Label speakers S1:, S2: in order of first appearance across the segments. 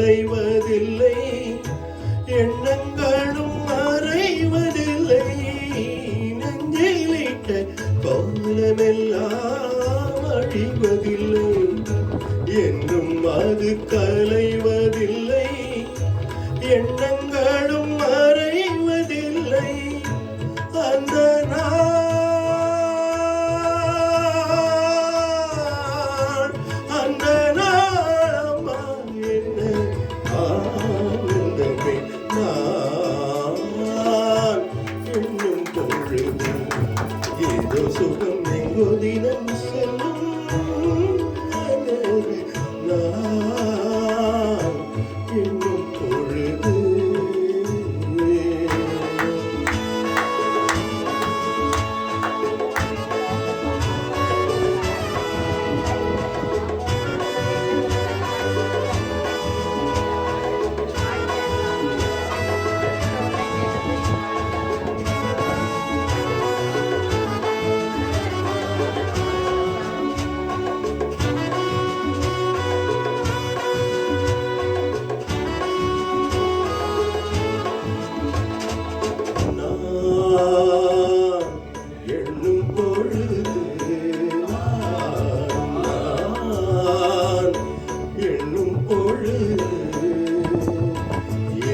S1: கலைவதில்லை, எண்ணங்களும் மறைவதில்லை. நெஞ்சிலிட்ட கோலமெல்லாம் அழிவதில்லை, என்றும் அது கலைவதில்லை, எண்ணங்களும் மறைவதில்லை. அந்த நாள் அந்த நாளம்மா என்ன ஆனந்தமே. நான் என்னும் பொழுது ஏதோ சுகம் எங்கோ தினம் செல்லும். நான் என்னும் பொழுது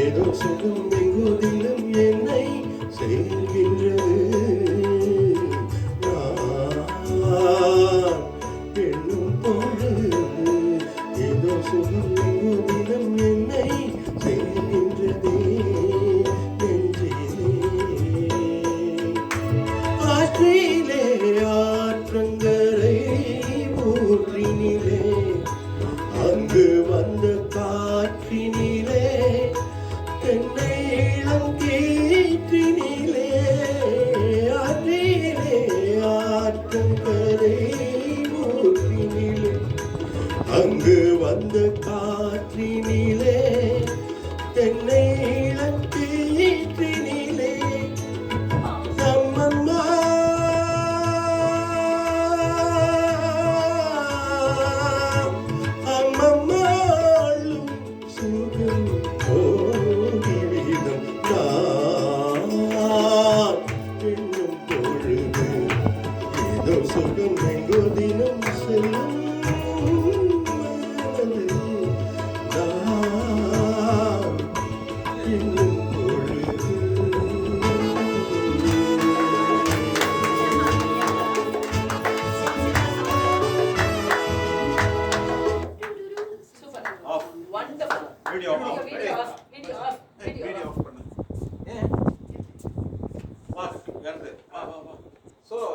S1: ஏதோ சுகம் எங்குதிலும் என்னை சேர்கின்றது. நான் என்னும் பொழுது ஏதோ சுகம் எங்குதிலும் என்னை சேர்கின்றதே. நெஞ்சிலே ஆற்றிலே ஆற்றங்கரை ஊற்றினிலே, அங்கு வந்த காற்றினிலே, தென்னை இளம் கீற்றினிலே, ஆற்றிலே ஆற்றங்கரை ஊற்றினிலே, அங்கு வந்த காற்றினிலே, தென்னை இளம் கீற்றினிலே. அம்மம்மா அம்மம்மாளும் சுகம் போகிவிடும்.